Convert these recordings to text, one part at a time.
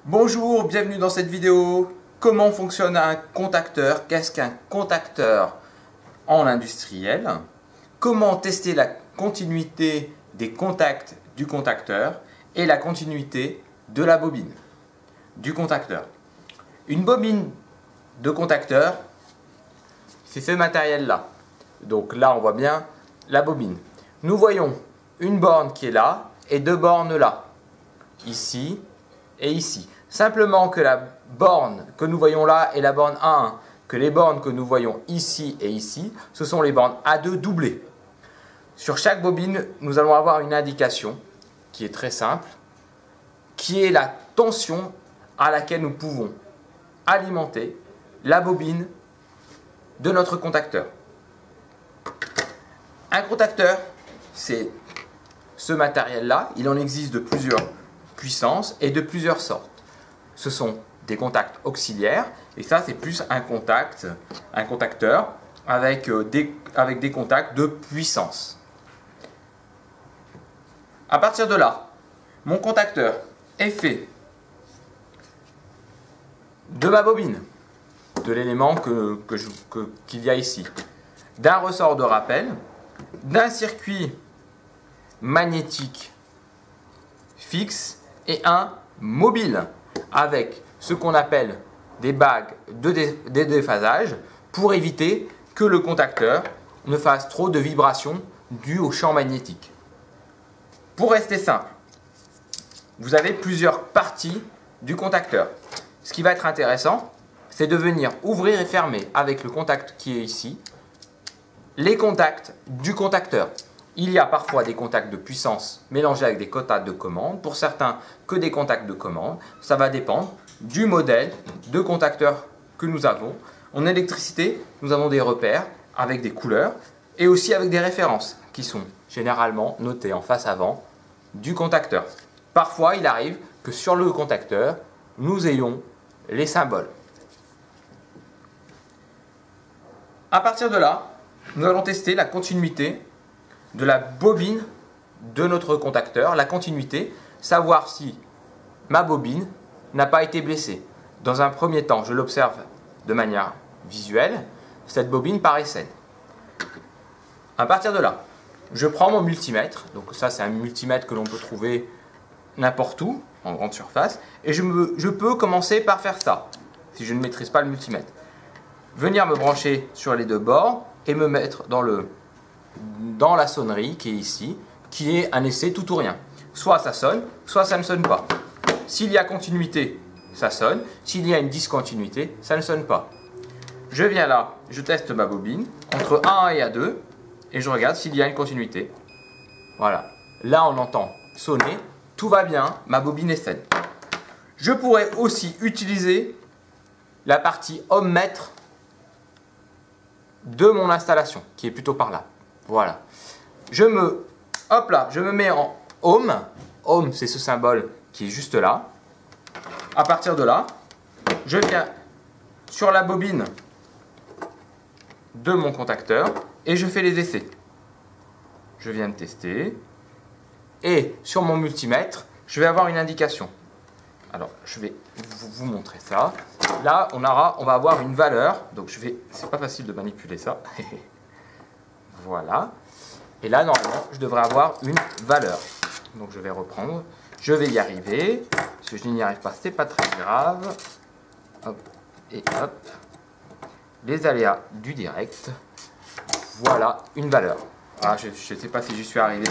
Bonjour, bienvenue dans cette vidéo. Comment fonctionne un contacteur? Qu'est-ce qu'un contacteur en industriel? Comment tester la continuité des contacts du contacteur et la continuité de la bobine du contacteur? Une bobine de contacteur, c'est ce matériel-là. Donc là, on voit bien la bobine. Nous voyons une borne qui est là et deux bornes là, ici et ici. Simplement que la borne que nous voyons là est la borne A1, que les bornes que nous voyons ici et ici, ce sont les bornes A2 doublées. Sur chaque bobine, nous allons avoir une indication qui est très simple, qui est la tension à laquelle nous pouvons alimenter la bobine de notre contacteur. Un contacteur, c'est ce matériel-là. Il en existe de plusieurs puissances et de plusieurs sortes. Ce sont des contacts auxiliaires et ça c'est plus un contacteur avec des contacts de puissance. À partir de là, mon contacteur est fait de ma bobine, de l'élément qu'il y a ici, d'un ressort de rappel, d'un circuit magnétique fixe et un mobile avec ce qu'on appelle des bagues de déphasage pour éviter que le contacteur ne fasse trop de vibrations dues au champ magnétique. Pour rester simple, vous avez plusieurs parties du contacteur. Ce qui va être intéressant, c'est de venir ouvrir et fermer avec le contact qui est ici, les contacts du contacteur. Il y a parfois des contacts de puissance mélangés avec des contacts de commande. Pour certains, que des contacts de commande. Ça va dépendre du modèle de contacteur que nous avons. En électricité, nous avons des repères avec des couleurs et aussi avec des références qui sont généralement notées en face avant du contacteur. Parfois, il arrive que sur le contacteur, nous ayons les symboles. À partir de là, nous allons tester la continuité de la bobine de notre contacteur, la continuité, savoir si ma bobine n'a pas été blessée. Dans un premier temps, je l'observe de manière visuelle, cette bobine paraît saine. À partir de là, je prends mon multimètre, donc ça c'est un multimètre que l'on peut trouver n'importe où, en grande surface, et je peux commencer par faire ça, si je ne maîtrise pas le multimètre. Venir me brancher sur les deux bords et me mettre dans la sonnerie qui est ici, qui est un essai tout ou rien. Soit ça sonne, soit ça ne sonne pas. S'il y a continuité, ça sonne. S'il y a une discontinuité, ça ne sonne pas. Je viens là, je teste ma bobine entre A1 et A2 et je regarde s'il y a une continuité. Voilà. Là, on entend sonner. Tout va bien, ma bobine est saine. Je pourrais aussi utiliser la partie ohmmètre de mon installation, qui est plutôt par là. Voilà. Je me mets en ohm. Ohm, c'est ce symbole qui est juste là. À partir de là, je viens sur la bobine de mon contacteur et je fais les essais. Je viens de tester. Et sur mon multimètre, je vais avoir une indication. Alors, je vais vous montrer ça. Là, on va avoir une valeur. Donc, c'est pas facile de manipuler ça. Voilà. Et là, normalement, je devrais avoir une valeur. Donc, je vais reprendre. Je vais y arriver. Si je n'y arrive pas, c'est pas très grave. Hop et hop. Les aléas du direct. Voilà une valeur. Ah, je ne sais pas si j'y suis arrivé.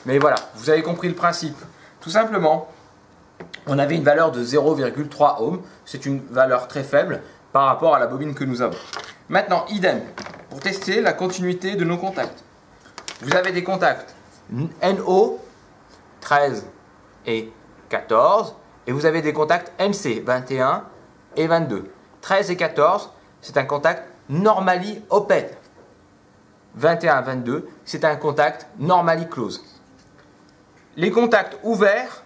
Mais voilà, vous avez compris le principe. Tout simplement, on avait une valeur de 0,3 ohm. C'est une valeur très faible par rapport à la bobine que nous avons. Maintenant, idem, pour tester la continuité de nos contacts. Vous avez des contacts NO 13 et 14 et vous avez des contacts NC 21 et 22. 13 et 14, c'est un contact normally open. 21 et 22, c'est un contact normally close. Les contacts ouverts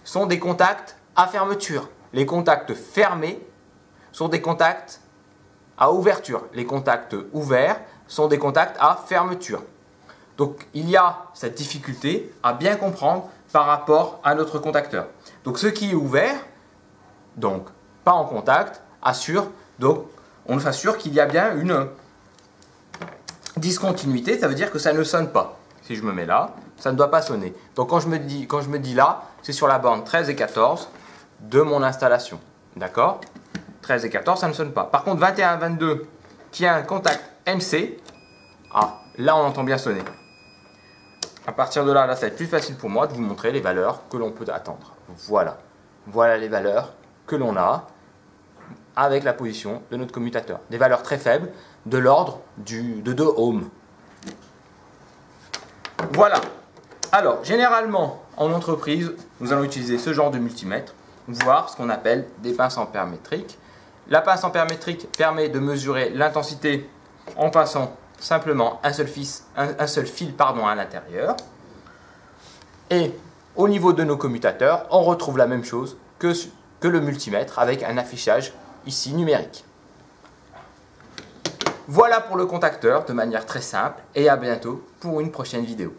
sont des contacts à fermeture. Les contacts fermés sont des contacts à ouverture. Les contacts ouverts sont des contacts à fermeture. Donc il y a cette difficulté à bien comprendre par rapport à notre contacteur. Donc ce qui est ouvert donc pas en contact, assure, donc on s'assure qu'il y a bien une discontinuité, ça veut dire que ça ne sonne pas. Si je me mets là, ça ne doit pas sonner. Donc quand je me dis là, c'est sur la borne 13 et 14 de mon installation. D'accord? 13 et 14, ça ne sonne pas. Par contre, 21 et 22, qui a un contact MC, ah, là on entend bien sonner. À partir de là, ça va être plus facile pour moi de vous montrer les valeurs que l'on peut attendre. Voilà. Voilà les valeurs que l'on a avec la position de notre commutateur. Des valeurs très faibles, de l'ordre de 2 ohms. Voilà. Alors, généralement, en entreprise, nous allons utiliser ce genre de multimètre, voire ce qu'on appelle des pinces ampères métriques. La pince ampère métrique permet de mesurer l'intensité en passant simplement un seul fil à l'intérieur. Et au niveau de nos commutateurs, on retrouve la même chose que le multimètre avec un affichage ici numérique. Voilà pour le contacteur de manière très simple et à bientôt pour une prochaine vidéo.